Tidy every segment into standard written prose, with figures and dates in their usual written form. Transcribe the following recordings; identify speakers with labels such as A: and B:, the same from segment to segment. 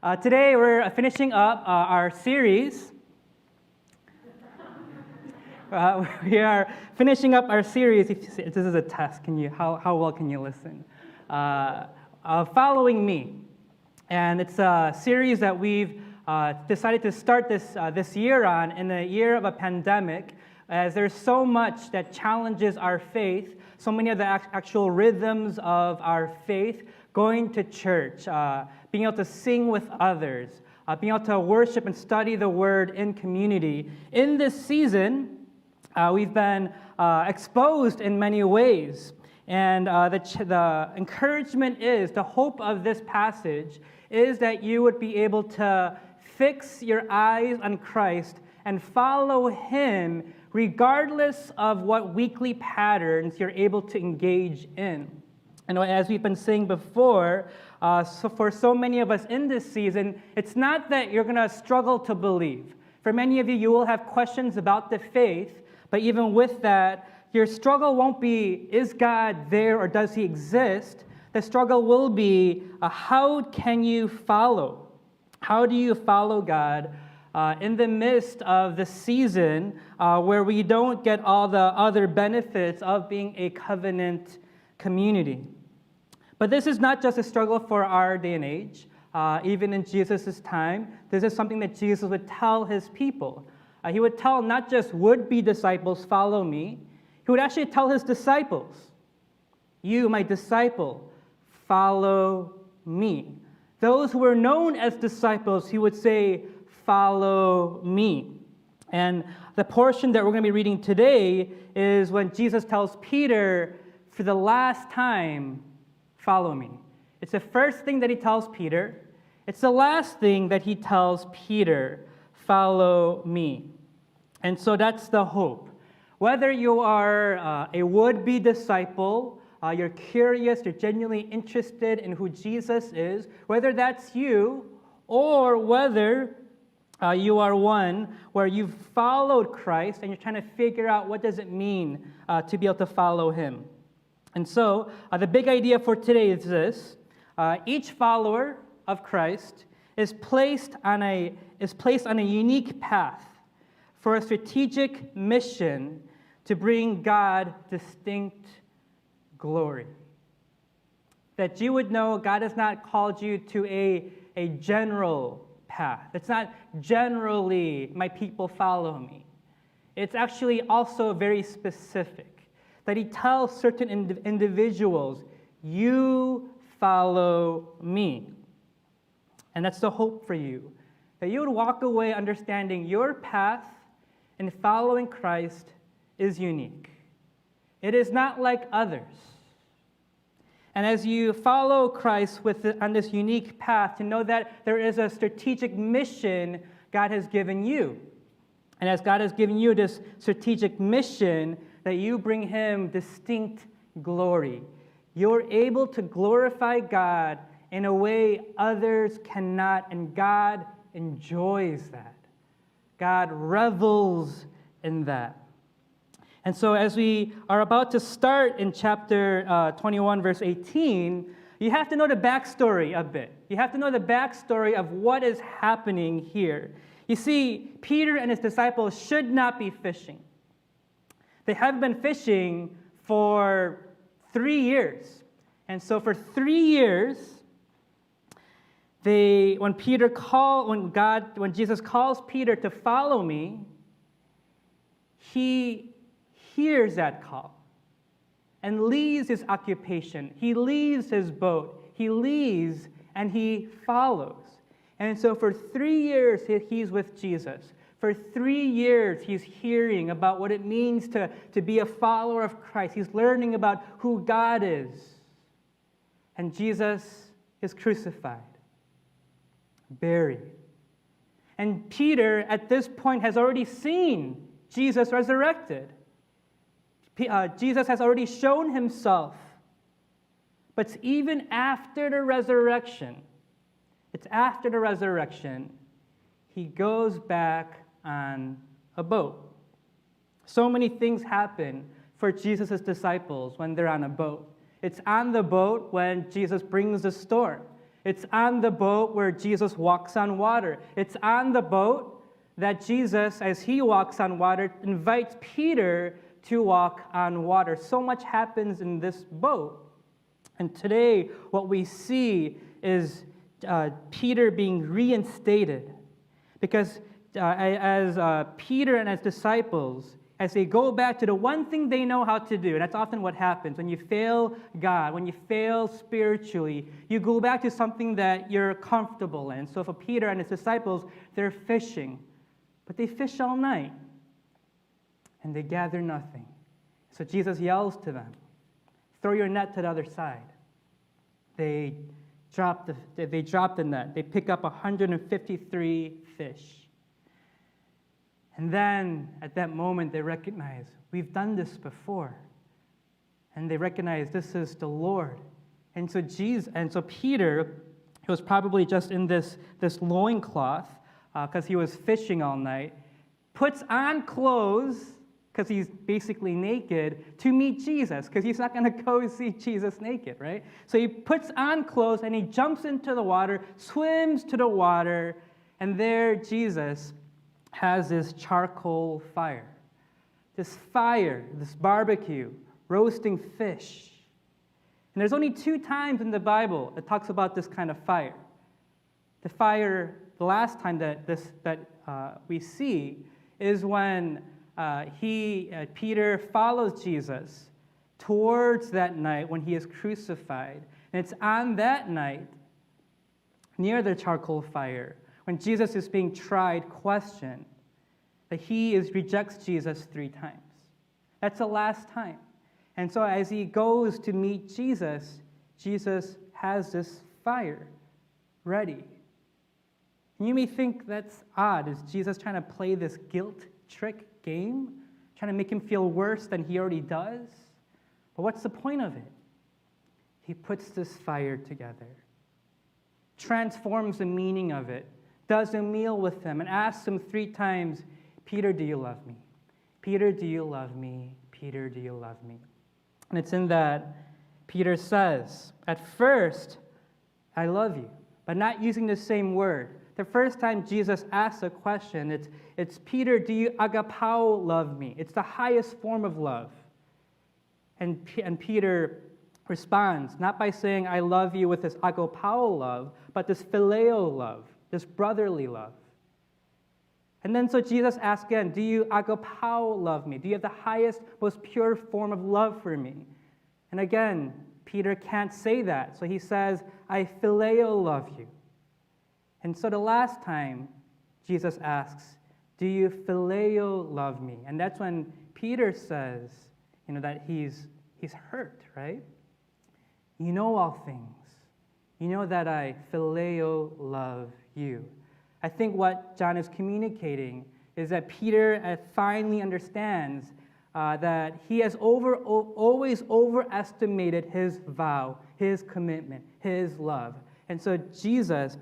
A: Today we're finishing up our series. We are finishing up our series. If this is a test, how well can you listen? Following me, and it's a series that we've decided to start this year on in the year of a pandemic, as there's so much that challenges our faith, so many of the actual rhythms of our faith, going to church, being able to sing with others, being able to worship and study the Word in community. In this season, we've been exposed in many ways, and the encouragement is, the hope of this passage is that you would be able to fix your eyes on Christ and follow Him regardless of what weekly patterns you're able to engage in. And as we've been saying before, so for so many of us in this season, it's not that you're going to struggle to believe. For many of you, you will have questions about the faith, but even with that, your struggle won't be, is God there or does He exist? The struggle will be, how can you follow? How do you follow God in the midst of the season where we don't get all the other benefits of being a covenant community? But this is not just a struggle for our day and age. Even in Jesus' time, this is something that Jesus would tell His people. He would tell not just would-be disciples, follow me. He would actually tell His disciples, you, my disciple, follow me. Those who were known as disciples, He would say, follow me. And the portion that we're going to be reading today is when Jesus tells Peter, for the last time, follow me. It's the first thing that He tells Peter. It's the last thing that He tells Peter, follow me. And so that's the hope. Whether you are a would-be disciple, you're curious, you're genuinely interested in who Jesus is, whether that's you, or whether you are one where you've followed Christ and you're trying to figure out what does it mean to be able to follow Him. And so the big idea for today is this. Each follower of Christ is placed on a unique path for a strategic mission to bring God distinct glory. That you would know God has not called you to a general path. It's not generally, my people follow me. It's actually also very specific. That He tells certain individuals, you follow me. And that's the hope for you. That you would walk away understanding your path in following Christ is unique. It is not like others. And as you follow Christ on this unique path, to know that there is a strategic mission God has given you. And as God has given you this strategic mission, that you bring Him distinct glory. You're able to glorify God in a way others cannot, and God enjoys that. God revels in that. And so as we are about to start in chapter 21, verse 18, you have to know the backstory a bit. You have to know the backstory of what is happening here. You see, Peter and his disciples should not be fishing. They have been fishing for 3 years. And so for 3 years, when Jesus calls Peter to follow me, he hears that call and leaves his occupation. He leaves his boat. He leaves and he follows. And so for 3 years, he's with Jesus. For 3 years, he's hearing about what it means to be a follower of Christ. He's learning about who God is. And Jesus is crucified, buried. And Peter, at this point, has already seen Jesus resurrected. Jesus has already shown Himself. But even after the resurrection, He goes back on a boat. So many things happen for Jesus' disciples when they're on a boat. It's on the boat when Jesus brings the storm. It's on the boat where Jesus walks on water. It's on the boat that Jesus, as he walks on water, invites Peter to walk on water. So much happens in this boat. And today, what we see is Peter being reinstated. Because as Peter and his disciples, as they go back to the one thing they know how to do, and that's often what happens when you fail God, when you fail spiritually, you go back to something that you're comfortable in. So for Peter and his disciples, they're fishing, but they fish all night, and they gather nothing. So Jesus yells to them, throw your net to the other side. They drop the net. They pick up 153 fish. And then, at that moment, they recognize, we've done this before. And they recognize this is the Lord. And so Peter, he was probably just in this loincloth, because he was fishing all night, puts on clothes, because he's basically naked, to meet Jesus, because he's not going to go see Jesus naked, right? So he puts on clothes, and he jumps into the water, swims to the water, and there Jesus has this charcoal fire. This barbecue, roasting fish. And there's only 2 times in the Bible that talks about this kind of fire. The last time that we see is when Peter follows Jesus towards that night when he is crucified. And it's on that night, near the charcoal fire, when Jesus is being tried, questioned, that he rejects Jesus 3 times. That's the last time. And so as he goes to meet Jesus, Jesus has this fire ready. And you may think that's odd. Is Jesus trying to play this guilt trick game? Trying to make him feel worse than he already does? But what's the point of it? He puts this fire together, transforms the meaning of it, does a meal with him, and asks him 3 times, Peter, do you love me? Peter, do you love me? Peter, do you love me? And it's in that Peter says, at first, I love you, but not using the same word. The first time Jesus asks a question, it's Peter, do you agapao love me? It's the highest form of love. And Peter responds, not by saying, I love you with this agapao love, but this phileo love, this brotherly love. And then so Jesus asks again, do you agapao love me? Do you have the highest, most pure form of love for me? And again, Peter can't say that. So he says, I phileo love you. And so the last time Jesus asks, do you phileo love me? And that's when Peter says, that he's hurt, right? You know all things. You know that I phileo love you. I think what John is communicating is that Peter finally understands that he has always overestimated his vow, his commitment, his love. And so Jesus,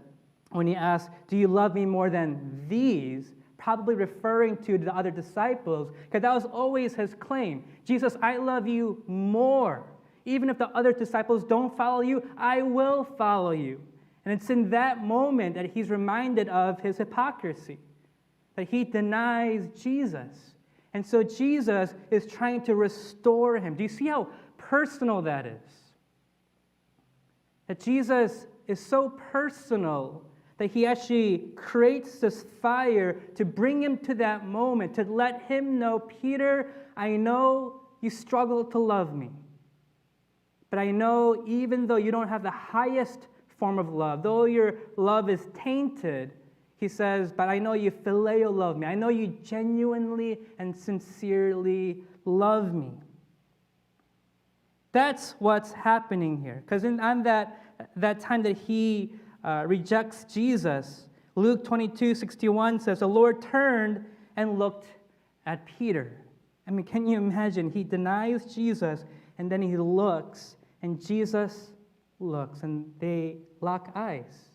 A: when he asks, do you love me more than these, probably referring to the other disciples, because that was always his claim. Jesus, I love you more. Even if the other disciples don't follow you, I will follow you. And it's in that moment that he's reminded of his hypocrisy, that he denies Jesus. And so Jesus is trying to restore him. Do you see how personal that is? That Jesus is so personal that he actually creates this fire to bring him to that moment, to let him know, Peter, I know you struggle to love me. But I know even though you don't have the highest form of love, though your love is tainted, he says, but I know you phileo love me. I know you genuinely and sincerely love me. That's what's happening here. Because on that time that he rejects Jesus, Luke 22:61 says, the Lord turned and looked at Peter. I mean, can you imagine? He denies Jesus, and then he looks, and Jesus looks, and they lock eyes.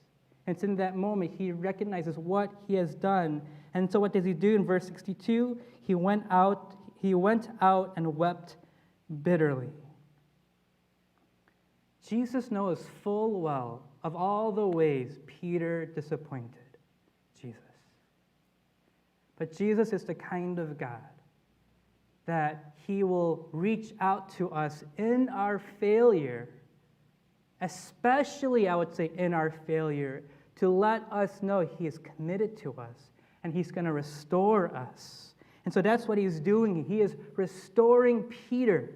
A: And it's in that moment he recognizes what he has done. And so what does he do in verse 62? He went out and wept bitterly. Jesus knows full well of all the ways Peter disappointed Jesus. But Jesus is the kind of God that he will reach out to us in our failure, especially, I would say, in our failure, to let us know he is committed to us and he's going to restore us. And so that's what he's doing. He is restoring Peter.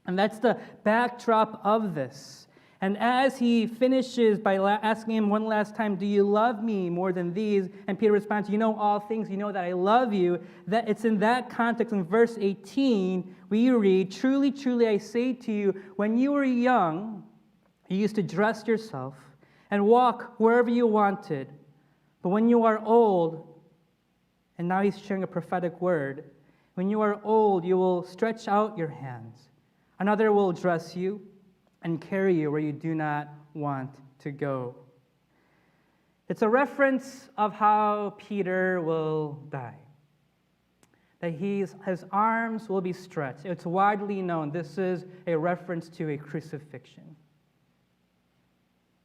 A: And that's the backdrop of this. And as he finishes by asking him one last time, do you love me more than these? And Peter responds, you know all things, you know that I love you. That it's in that context, in verse 18, we read, truly, truly, I say to you, when you were young, you used to dress yourself and walk wherever you wanted. But when you are old, and now he's sharing a prophetic word, when you are old, you will stretch out your hands. Another will dress you and carry you where you do not want to go. It's a reference of how Peter will die. That his arms will be stretched. It's widely known. This is a reference to a crucifixion.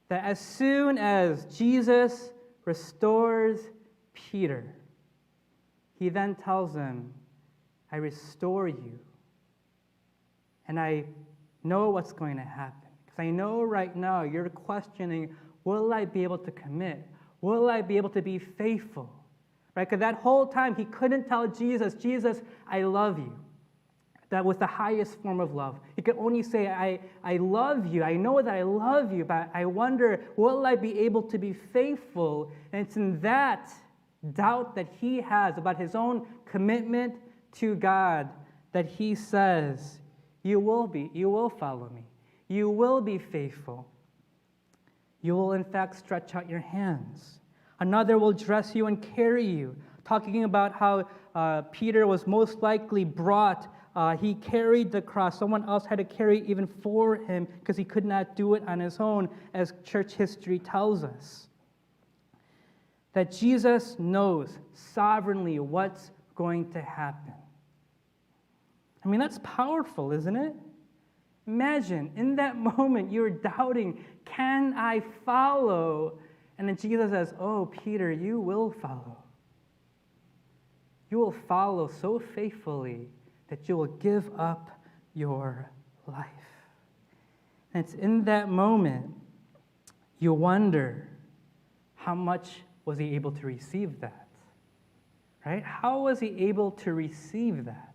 A: That as soon as Jesus restores Peter, he then tells him, I restore you. And I know what's going to happen. Because I know right now you're questioning, will I be able to commit? Will I be able to be faithful? Right? Because that whole time he couldn't tell Jesus, Jesus, I love you. That was the highest form of love. He could only say, I love you. I know that I love you, but I wonder, will I be able to be faithful? And it's in that doubt that he has about his own commitment to God that he says, you will follow me. You will be faithful. You will, in fact, stretch out your hands. Another will dress you and carry you. Talking about how Peter was most likely brought, he carried the cross. Someone else had to carry it even for him because he could not do it on his own, as church history tells us. That Jesus knows sovereignly what's going to happen. I mean, that's powerful, isn't it? Imagine, in that moment, you're doubting, can I follow? And then Jesus says, oh, Peter, you will follow. You will follow so faithfully that you will give up your life. And it's in that moment you wonder, how much was he able to receive that? Right? How was he able to receive that?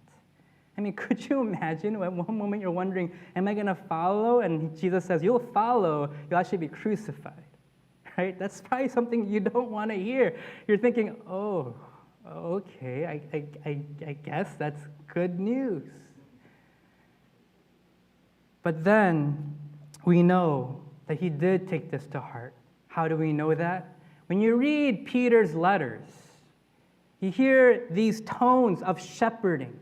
A: I mean, could you imagine at one moment you're wondering, am I going to follow? And Jesus says, you'll follow, you'll actually be crucified. Right? That's probably something you don't want to hear. You're thinking, oh, okay, I guess that's good news. But then we know that he did take this to heart. How do we know that? When you read Peter's letters, you hear these tones of shepherding.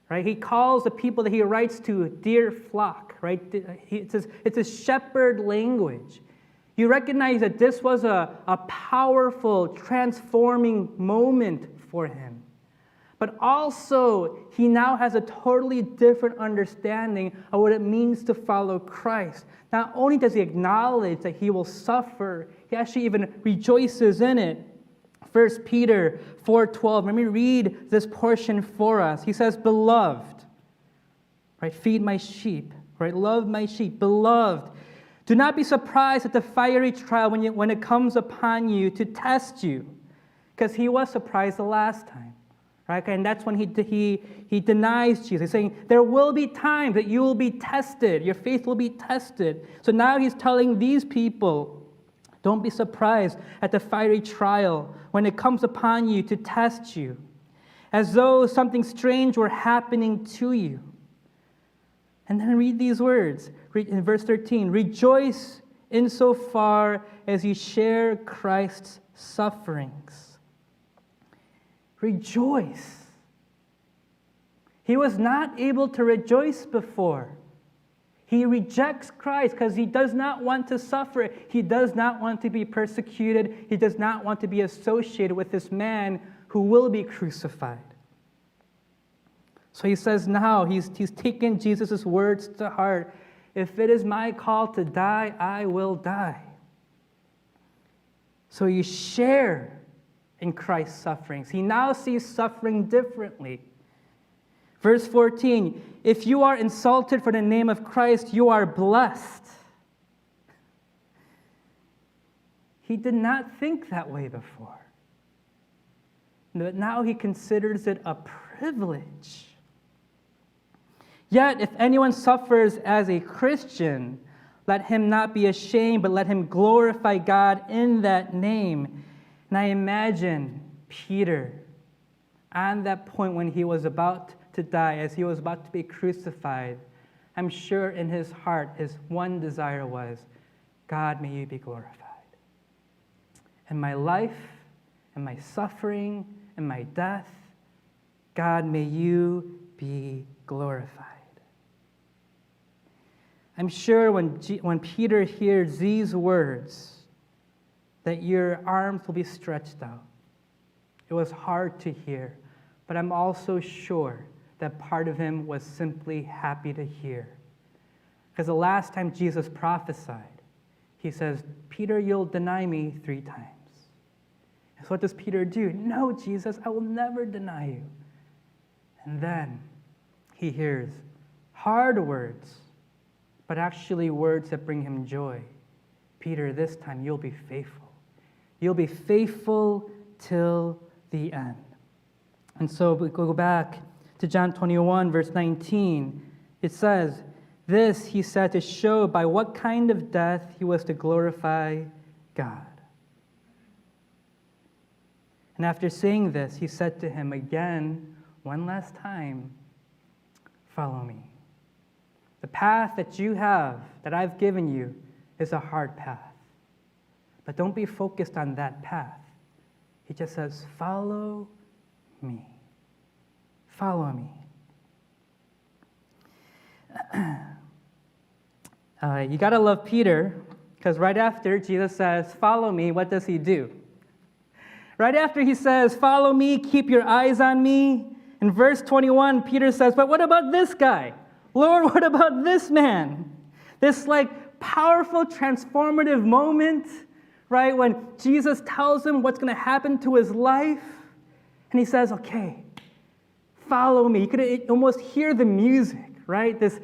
A: Right? He calls the people that he writes to dear flock. Right? It's a shepherd language. You recognize that this was a powerful, transforming moment for him. But also, he now has a totally different understanding of what it means to follow Christ. Not only does he acknowledge that he will suffer, he actually even rejoices in it. 1 Peter 4:12. Let me read this portion for us. He says, beloved, right? Feed my sheep, right? Love my sheep. Beloved, do not be surprised at the fiery trial when it comes upon you to test you. Because he was surprised the last time, right? And that's when he denies Jesus. He's saying, there will be times that you will be tested. Your faith will be tested. So now he's telling these people, don't be surprised at the fiery trial when it comes upon you to test you, as though something strange were happening to you. And then read these words. Read in verse 13, rejoice insofar as you share Christ's sufferings. Rejoice. He was not able to rejoice before. He rejects Christ because he does not want to suffer. He does not want to be persecuted. He does not want to be associated with this man who will be crucified. So he says now, he's taken Jesus' words to heart, If it is my call to die, I will die. So you share in Christ's sufferings. He now sees suffering differently. Verse 14, if you are insulted for the name of Christ, you are blessed. He did not think that way before. But now he considers it a privilege. Yet, if anyone suffers as a Christian, let him not be ashamed, but let him glorify God in that name. And I imagine Peter on that point when he was about to die, as he was about to be crucified, I'm sure in his heart, his one desire was, God, may you be glorified. In my life, in my suffering, in my death, God, may you be glorified. I'm sure when Peter hears these words, that your arms will be stretched out. It was hard to hear, but I'm also sure that part of him was simply happy to hear. Because the last time Jesus prophesied, he says, Peter, you'll deny me 3 times. And so what does Peter do? No, Jesus, I will never deny you. And then he hears hard words, but actually words that bring him joy. Peter, this time you'll be faithful. You'll be faithful till the end. And so we go back to John 21, verse 19. It says, this he said to show by what kind of death he was to glorify God. And after saying this, he said to him again, one last time, follow me. The path that you have, that I've given you, is a hard path. But don't be focused on that path. He just says, follow me. Follow me. You got to love Peter, because right after Jesus says, follow me, what does he do? Right after he says, follow me, keep your eyes on me, in verse 21, Peter says, but what about this guy? Lord, what about this man? This powerful, transformative moment, right, when Jesus tells him what's going to happen to his life, and he says, okay, follow me. You could almost hear the music, right? This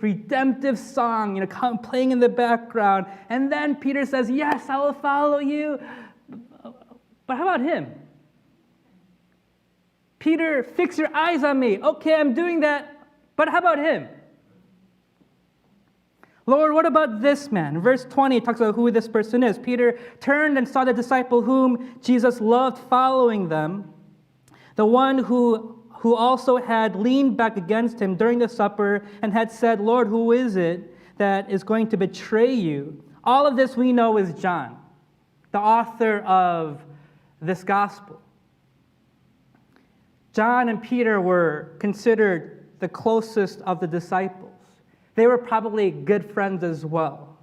A: redemptive song, playing in the background. And then Peter says, yes, I will follow you. But how about him? Peter, fix your eyes on me. Okay, I'm doing that. But how about him? Lord, what about this man? Verse 20 talks about who this person is. Peter turned and saw the disciple whom Jesus loved following them, the one who also had leaned back against him during the supper and had said, Lord, who is it that is going to betray you? All of this we know is John, the author of this gospel. John and Peter were considered the closest of the disciples. They were probably good friends as well.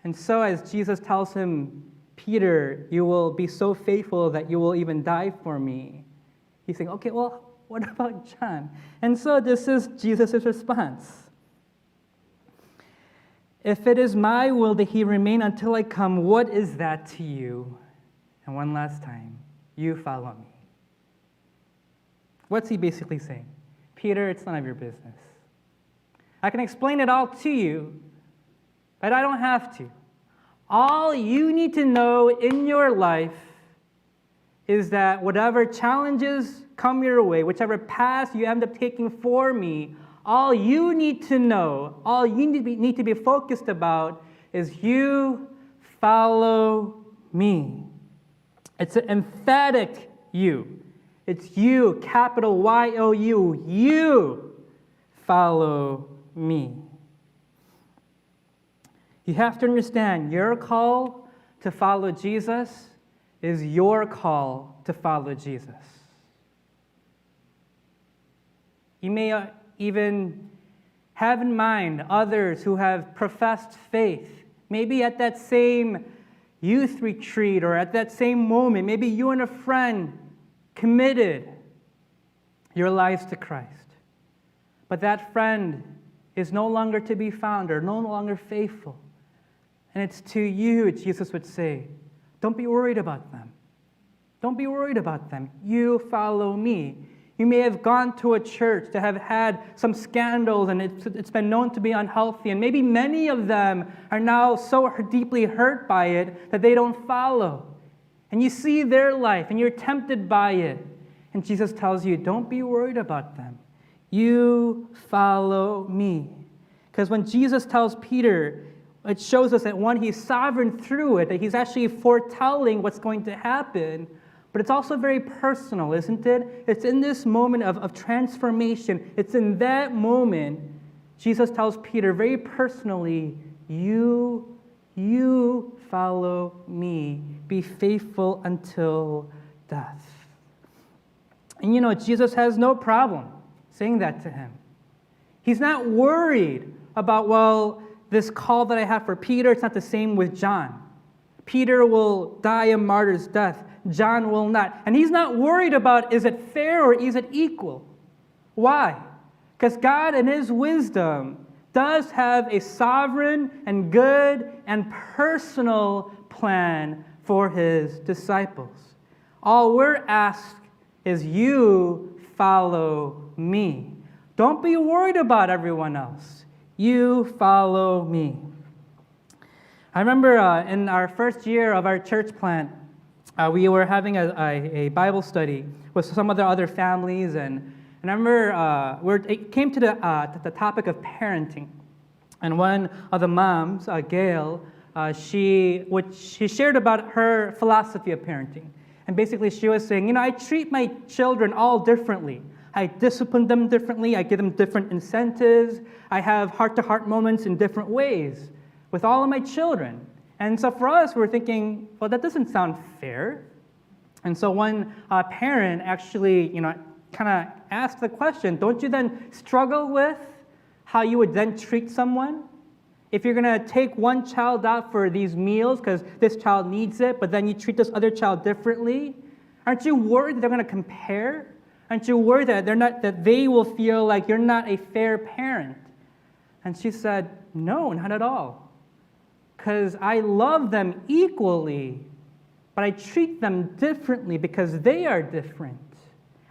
A: And so as Jesus tells him, Peter, you will be so faithful that you will even die for me, he's saying, okay, well, what about John? And so this is Jesus' response. If it is my will that he remain until I come, what is that to you? And one last time, you follow me. What's he basically saying? Peter, it's none of your business. I can explain it all to you, but I don't have to. All you need to know in your life is that whatever challenges come your way, whichever path you end up taking for me, all you need to know, all you need to be focused about is you follow me. It's an emphatic you. It's you, capital Y-O-U. You follow me. You have to understand, your call to follow Jesus is your call to follow Jesus. You may even have in mind others who have professed faith, maybe at that same youth retreat or at that same moment, maybe you and a friend committed your lives to Christ. But that friend is no longer to be found or no longer faithful. And it's to you, Jesus would say, don't be worried about them. Don't be worried about them. You follow me. You may have gone to a church that have had some scandals and it's been known to be unhealthy, and maybe many of them are now so deeply hurt by it that they don't follow. And you see their life and you're tempted by it. And Jesus tells you, don't be worried about them. You follow me. Because when Jesus tells Peter, it shows us that one, he's sovereign through it, that he's actually foretelling what's going to happen. But it's also very personal, isn't it? It's in this moment of transformation. It's in that moment, Jesus tells Peter very personally, you follow me. Be faithful until death. And Jesus has no problem saying that to him. He's not worried about, this call that I have for Peter, it's not the same with John. Peter will die a martyr's death. John will not. And he's not worried about, is it fair or is it equal? Why? Because God in his wisdom does have a sovereign and good and personal plan for his disciples. All we're asked is you follow me. Don't be worried about everyone else. You follow me. I remember in our first year of our church plant, we were having a Bible study with some of the other families, and I remember it came to the topic of parenting. And one of the moms, Gail, she shared about her philosophy of parenting. And basically she was saying, I treat my children all differently. I discipline them differently. I give them different incentives. I have heart-to-heart moments in different ways with all of my children. And so for us, we're thinking, well, that doesn't sound fair. And so one parent actually, kind of asked the question, don't you then struggle with how you would then treat someone? If you're going to take one child out for these meals because this child needs it, but then you treat this other child differently, aren't you worried that they're going to compare? Aren't you worried that they will feel like you're not a fair parent? And she said, no, not at all. Because I love them equally, but I treat them differently because they are different.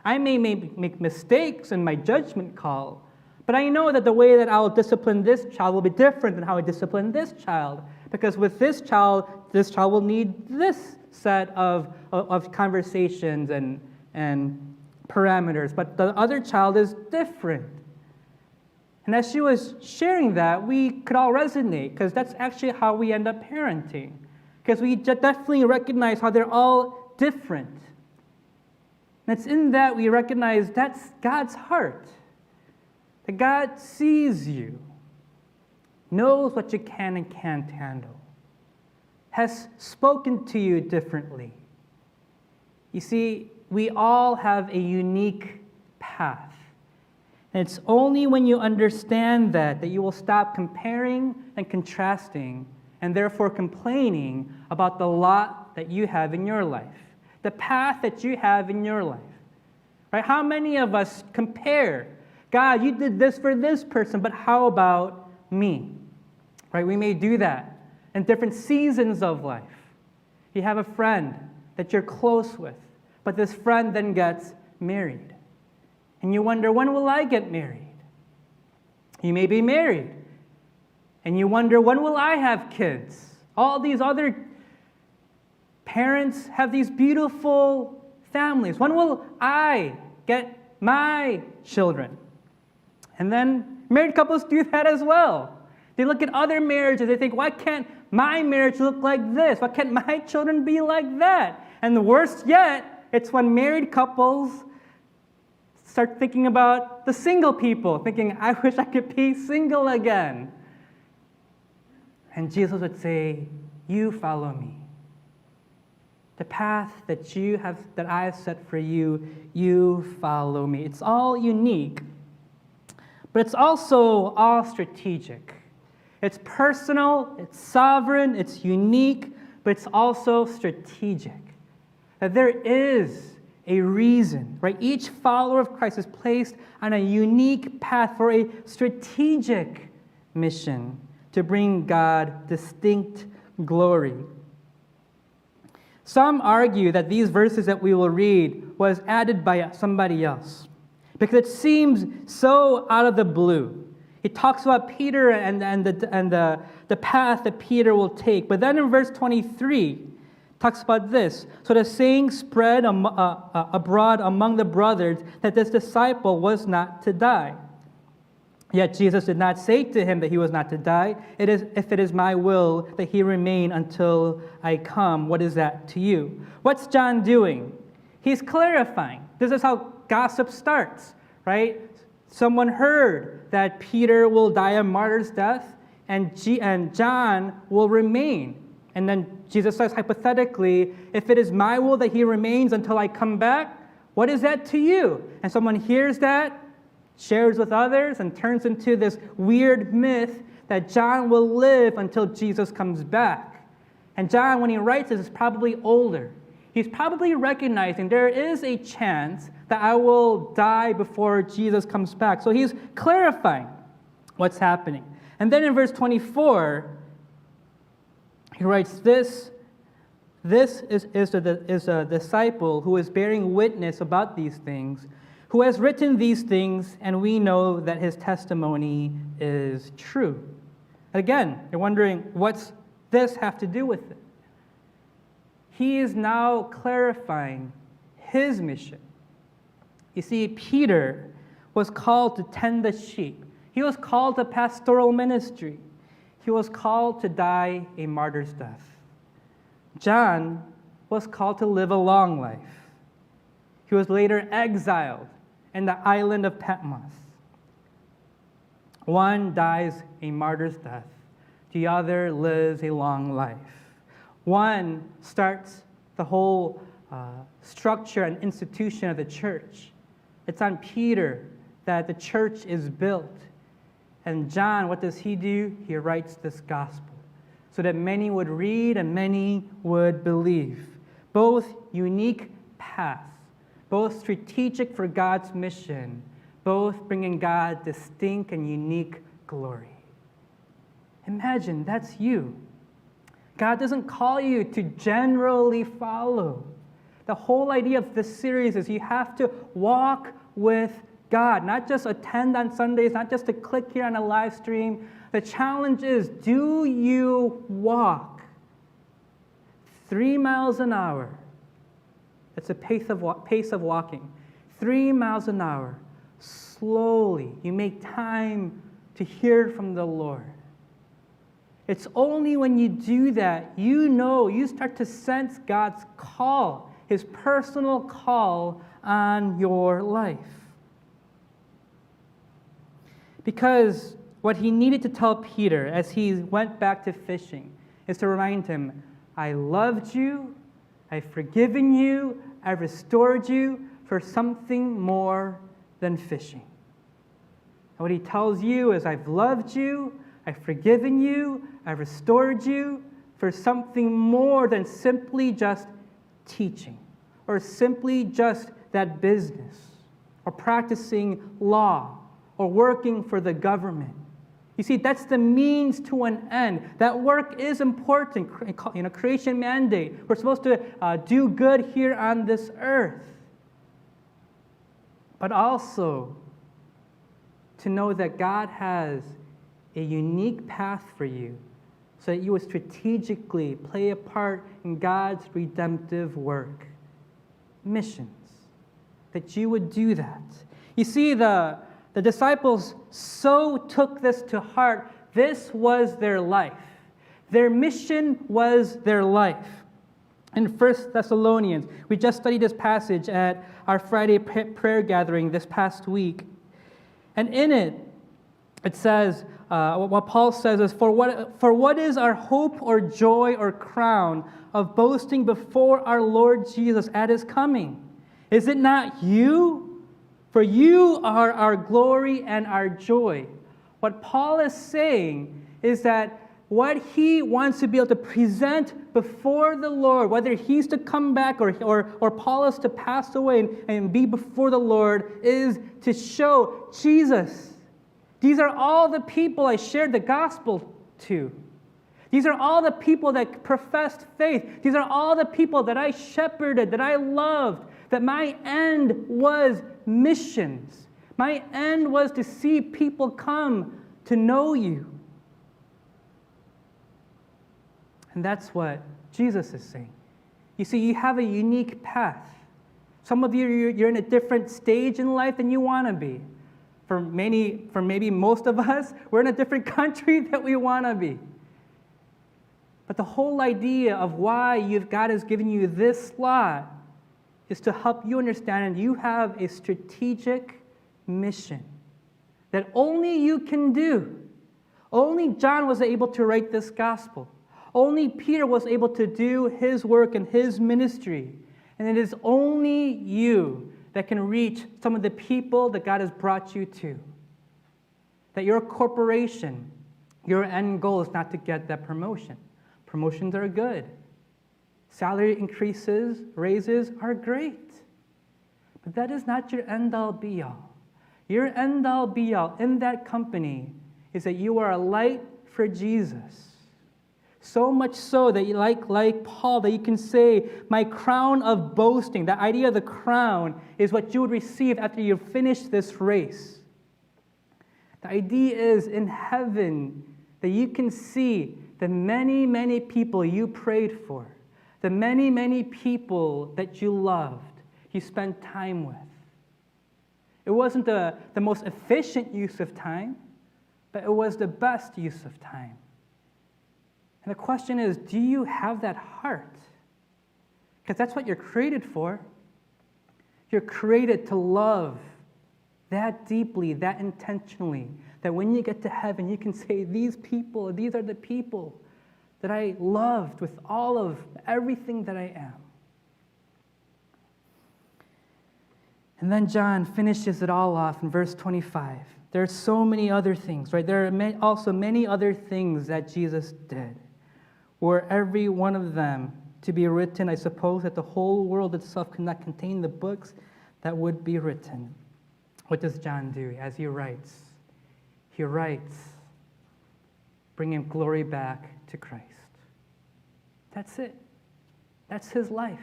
A: I may make mistakes in my judgment call, but I know that the way that I'll discipline this child will be different than how I discipline this child. Because with this child will need this set of conversations and parameters, but the other child is different. And as she was sharing that, we could all resonate, because that's actually how we end up parenting. Because we definitely recognize how they're all different. And it's in that we recognize that's God's heart. That God sees you, knows what you can and can't handle, has spoken to you differently. You see, we all have a unique path. And it's only when you understand that you will stop comparing and contrasting and therefore complaining about the lot that you have in your life, the path that you have in your life. Right? How many of us compare? God, you did this for this person, but how about me? Right? We may do that in different seasons of life. You have a friend that you're close with, but this friend then gets married. And you wonder, when will I get married? You may be married. And you wonder, when will I have kids? All these other parents have these beautiful families. When will I get my children? And then married couples do that as well. They look at other marriages. They think, why can't my marriage look like this? Why can't my children be like that? And the worst yet, it's when married couples start thinking about the single people, thinking, I wish I could be single again. And Jesus would say, you follow me. The path that I have set for you, you follow me. It's all unique, but it's also all strategic. It's personal, it's sovereign, it's unique, but it's also strategic. That there is a reason, right? Each follower of Christ is placed on a unique path for a strategic mission to bring God distinct glory. Some argue that these verses that we will read was added by somebody else because it seems so out of the blue. It talks about Peter and the path that Peter will take. But then in verse 23, talks about this. So the saying spread abroad among the brothers that this disciple was not to die. Yet Jesus did not say to him that he was not to die. If it is my will that he remain until I come, what is that to you? What's John doing? He's clarifying. This is how gossip starts, right? Someone heard that Peter will die a martyr's death and John will remain. And then Jesus says, hypothetically, if it is my will that he remains until I come back, what is that to you? And someone hears that, shares with others, and turns into this weird myth that John will live until Jesus comes back. And John, when he writes this, is probably older. He's probably recognizing there is a chance that I will die before Jesus comes back. So he's clarifying what's happening. And then in verse 24, he writes, This is a disciple who is bearing witness about these things, who has written these things, and we know that his testimony is true. Again, you're wondering, what's this have to do with it? He is now clarifying his mission. You see, Peter was called to tend the sheep. He was called to pastoral ministry. He was called to die a martyr's death. John was called to live a long life. He was later exiled in the island of Patmos. One dies a martyr's death. The other lives a long life. One starts the whole structure and institution of the church. It's on Peter that the church is built. And John, what does he do? He writes this gospel so that many would read and many would believe. Both unique paths, both strategic for God's mission, both bringing God distinct and unique glory. Imagine that's you. God doesn't call you to generally follow. The whole idea of this series is you have to walk with God, not just attend on Sundays, not just to click here on a live stream. The challenge is, do you walk 3 miles an hour? It's a pace of walking. 3 miles an hour. Slowly, you make time to hear from the Lord. It's only when you do that, you start to sense God's call, His personal call on your life. Because what he needed to tell Peter as he went back to fishing is to remind him, I loved you, I've forgiven you, I've restored you for something more than fishing. And what he tells you is, I've loved you, I've forgiven you, I've restored you for something more than simply just teaching, or simply just that business, or practicing law, or working for the government. You see, that's the means to an end. That work is important. Creation mandate. We're supposed to do good here on this earth. But also to know that God has a unique path for you so that you would strategically play a part in God's redemptive work. Missions. That you would do that. You see, the disciples so took this to heart. This was their life. Their mission was their life. In 1 Thessalonians, we just studied this passage at our Friday prayer gathering this past week. And in it says, what Paul says is, for what is our hope or joy or crown of boasting before our Lord Jesus at His coming? Is it not you? For you are our glory and our joy. What Paul is saying is that what he wants to be able to present before the Lord, whether he's to come back or Paul is to pass away and be before the Lord, is to show Jesus. These are all the people I shared the gospel to. These are all the people that professed faith. These are all the people that I shepherded, that I loved, that my end was missions. My end was to see people come to know you. And that's what Jesus is saying. You see, you have a unique path. Some of you, you're in a different stage in life than you want to be. For maybe most of us, we're in a different country that we want to be. But the whole idea of why God has given you this slot is to help you understand you have a strategic mission that only you can do. Only John was able to write this gospel. Only Peter was able to do his work and his ministry. And it is only you that can reach some of the people that God has brought you to. That your corporation, your end goal is not to get that promotion. Promotions are good. Salary increases, raises are great. But that is not your end-all be-all. Your end-all be-all in that company is that you are a light for Jesus. So much so that you like Paul, that you can say, my crown of boasting. The idea of the crown is what you would receive after you finish this race. The idea is in heaven that you can see the many, many people you prayed for, the many, many people that you loved, you spent time with. It wasn't the most efficient use of time, but it was the best use of time. And the question is, do you have that heart? Because that's what you're created for. You're created to love that deeply, that intentionally, that when you get to heaven, you can say, these are the people that I loved with all of everything that I am. And then John finishes it all off in verse 25. There are so many other things, right? There are also many other things that Jesus did. Were every one of them to be written, I suppose that the whole world itself could not contain the books that would be written. What does John do as he writes? He writes, bringing glory back to Christ. That's it. That's his life.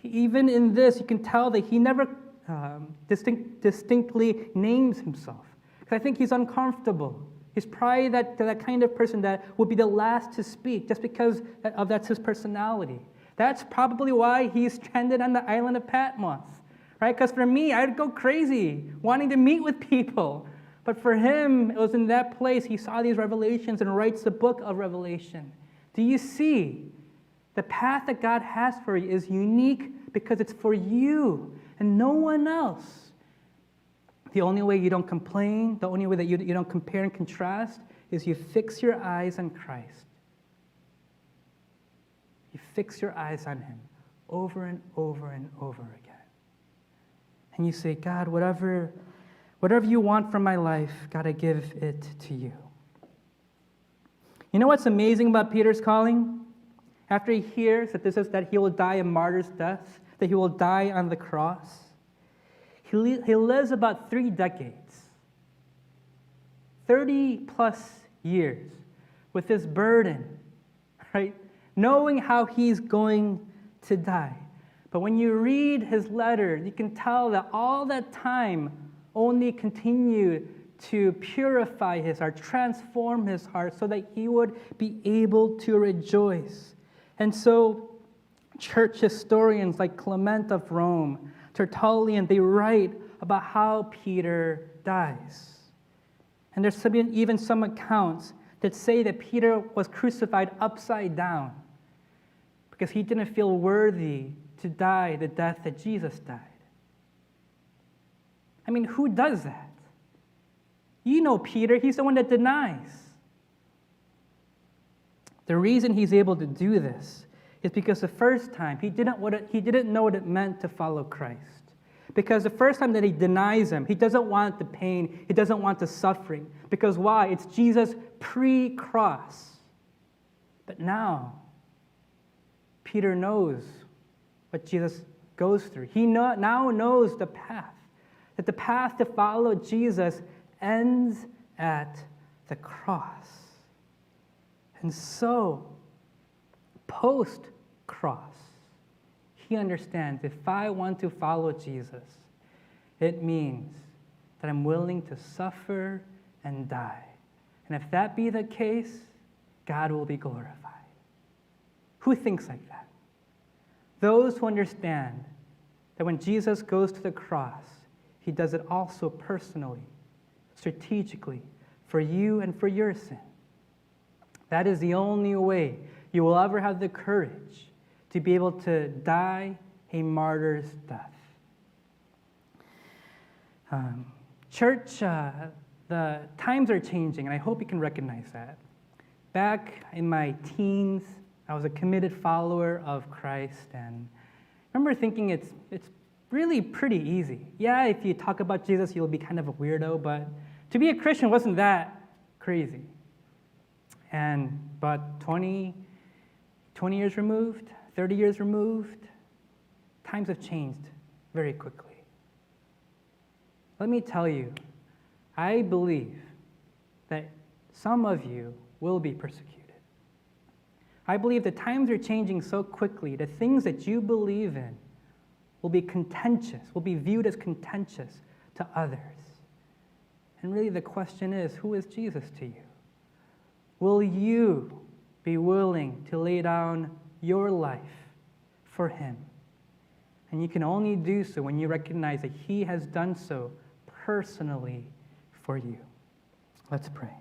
A: Even in this, you can tell that he never distinctly names himself. Because I think he's uncomfortable. He's probably that kind of person that would be the last to speak just because that's his personality. That's probably why he's stranded on the island of Patmos, right? Because for me, I'd go crazy wanting to meet with people. But for him, it was in that place he saw these revelations and writes the book of Revelation. Do you see? The path that God has for you is unique because it's for you and no one else. The only way you don't complain, the only way that you don't compare and contrast is you fix your eyes on Christ. You fix your eyes on him over and over and over again. And you say, God, whatever you want from my life, God, I give it to you. You know what's amazing about Peter's calling? After he hears that he will die a martyr's death, that he will die on the cross, he lives about 3 decades, 30 plus years with this burden, right? Knowing how he's going to die. But when you read his letter, you can tell that all that time only continued to purify his heart, transform his heart so that he would be able to rejoice. And so church historians like Clement of Rome, Tertullian, they write about how Peter dies. And there's even some accounts that say that Peter was crucified upside down because he didn't feel worthy to die the death that Jesus died. I mean, who does that? You know Peter, he's the one that denies. The reason he's able to do this is because the first time he didn't know what it meant to follow Christ. Because the first time that he denies him, he doesn't want the pain, he doesn't want the suffering. Because why? It's Jesus pre-cross. But now, Peter knows what Jesus goes through. He now knows the path, that the path to follow Jesus ends at the cross. And so, post-cross, he understands if I want to follow Jesus, it means that I'm willing to suffer and die. And if that be the case, God will be glorified. Who thinks like that? Those who understand that when Jesus goes to the cross, he does it also personally, strategically, for you and for your sin. That is the only way you will ever have the courage to be able to die a martyr's death. Church, the times are changing, and I hope you can recognize that. Back in my teens, I was a committed follower of Christ, and I remember thinking it's really pretty easy. Yeah, if you talk about Jesus, you'll be kind of a weirdo, but to be a Christian wasn't that crazy. But 20 years removed, 30 years removed, times have changed very quickly. Let me tell you, I believe that some of you will be persecuted. I believe the times are changing so quickly, the things that you believe in will be contentious, will be viewed as contentious to others. And really the question is, who is Jesus to you? Will you be willing to lay down your life for him? And you can only do so when you recognize that he has done so personally for you. Let's pray.